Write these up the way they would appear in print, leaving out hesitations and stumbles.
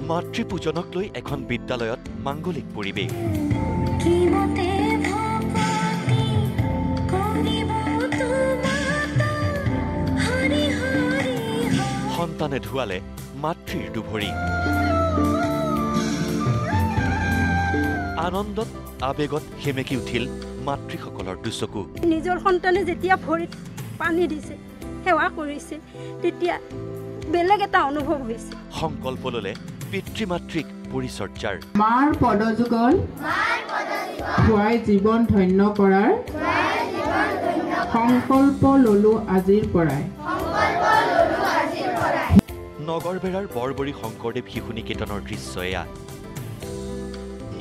মাতৃপূজনক লৈ এখন বিদ্যালয়ত মাঙ্গলিক পৰিৱেশ। সন্তানে ধুৱালে মাতৃৰ দুভৰি। আনন্দত আবেগত সেমেকি উঠিল মাতৃসকলৰ দুচকু। নিজৰ সন্তানে যেতিয়া ভৰিত পানী দিছে, সেৱা কৰিছে, তেতিয়া বেলেগ এটা অনুভৱ হৈছে। সংকল্প ললে পিতৃ মাতৃক পৰিচৰ্যাৰ। মাৰ পদযুগল খুৱাই জীৱন ধন্য কৰাৰ সংকল্প ললো আজিৰ পৰাই। নগৰবেৰাৰ বৰবৰী শংকৰদেৱ শিশু নিকেতনৰ দৃশ্য এয়া,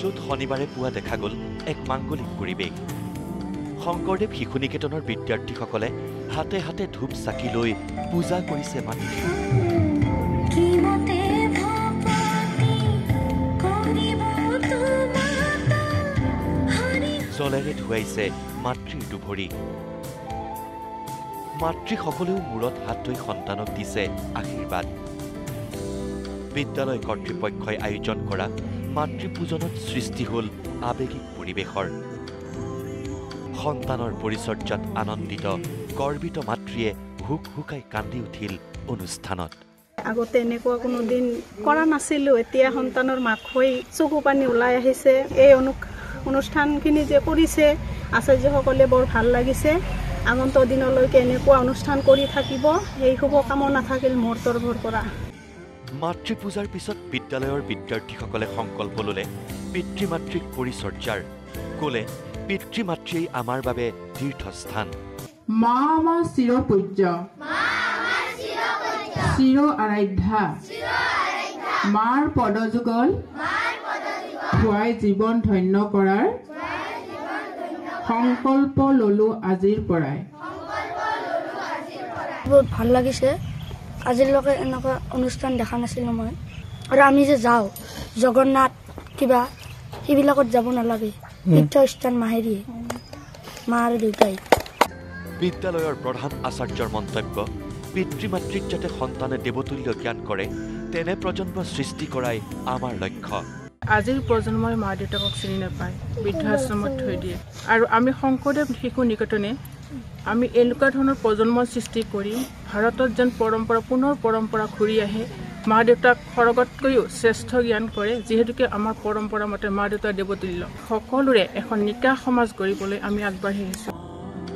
য'ত শনিবাৰে পুৱা দেখা গ'ল এক মাঙ্গলিক পৰিৱেশ। শংকৰদেৱ শিশু নিকেতনৰ বিদ্যাৰ্থীসকলে হাতে হাতে ধূপ চাকি লৈ পূজা কৰিছে মাতৃ। জলেৰে ধুৱাইছে মাতৃৰ দুভৰি। মাতৃসকলেও মূৰত হাত ধুই সন্তানক দিছে আশীৰ্বাদ। বিদ্যালয় কৰ্তৃপক্ষই আয়োজন কৰা মাতৃপূজনত সৃষ্টি হ'ল আবেগিক পৰিৱেশৰ। সন্তানৰ পৰিচৰ্যাত আনন্দিত গৰ্বিত মাতৃয়ে হুক হুকাই কান্দি উঠিল অনুষ্ঠানত। আগতে এনেকুৱা কোনো দিন কৰা নাছিলোঁ, এতিয়া সন্তানৰ মাক হৈ চকু পানী ওলাই আহিছে। এই অনুষ্ঠানখিনি যে কৰিছে আচাৰ্যসকলে বৰ ভাল লাগিছে। আগন্ত দিনলৈকে এনেকুৱা অনুষ্ঠান কৰি থাকিব, সেই শুভকামনা থাকিল মোৰ তৰফৰ পৰা। মাতৃপূজাৰ পিছত বিদ্যালয়ৰ বিদ্যাৰ্থীসকলে সংকল্প ল'লে পিতৃ মাতৃক পৰিচৰ্যাৰ। ক'লে পিতৃ মাতৃয়েই আমাৰ বাবে তীৰ্থস্থান। মা আমাৰ চিৰপূজ্য, চিৰ আৰাধ্যা, মাৰ পদযুগল খুৱাই জীৱন ধন্য কৰাৰ সংকল্প ললো আজিৰ পৰাই। বহুত ভাল লাগিছে, আজিলৈকে এনেকুৱা অনুষ্ঠান দেখা নাছিলোঁ মই। আৰু আমি যে যাওঁ জগন্নাথ কিবা সেইবিলাকত যাব নালাগে, তীৰ্থস্থান মাহেৰি মা আৰু দেউতাই। বিদ্যালয়ৰ প্ৰধান আচাৰ্যৰ মন্তব্য, পিতৃ মাতৃক যাতে সন্তানে দেৱতুল্য জ্ঞান কৰে তেনে প্ৰজন্ম সৃষ্টি কৰাই আমাৰ লক্ষ্য। আজিৰ প্ৰজন্মই মা দেউতাকক চিনি নাপায়, বৃদ্ধাশ্ৰমত থৈ দিয়ে। আৰু আমি শংকৰদেৱ শিশু নিকেতনে আমি এনেকুৱা ধৰণৰ প্ৰজন্ম সৃষ্টি কৰি ভাৰতত যেন পুনৰ পৰম্পৰা ঘূৰি আহে, মা দেউতাক স্বৰ্গতকৈও শ্ৰেষ্ঠ জ্ঞান কৰে। যিহেতুকে আমাৰ পৰম্পৰা মতে মা দেউতাৰ দেৱতুল্য, সকলোৰে এখন নিকা সমাজ গঢ়িবলৈ আমি আগবাঢ়ি আহিছোঁ।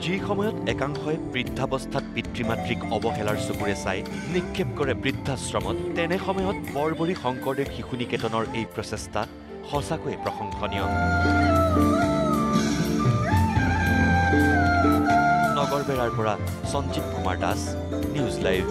যি সময়ত একাংশই বৃদ্ধাৱস্থাত পিতৃ মাতৃক অৱহেলাৰ চকুৰে চাই নিক্ষেপ কৰে বৃদ্ধাশ্ৰমত, তেনে সময়ত বৰবৰী শংকৰদেৱ শিশু নিকেতনৰ এই প্ৰচেষ্টা সঁচাকৈয়ে প্ৰশংসনীয়। নগৰবেৰাৰ পৰা সঞ্জীৱ কুমাৰ দাস, নিউজ লাইভ।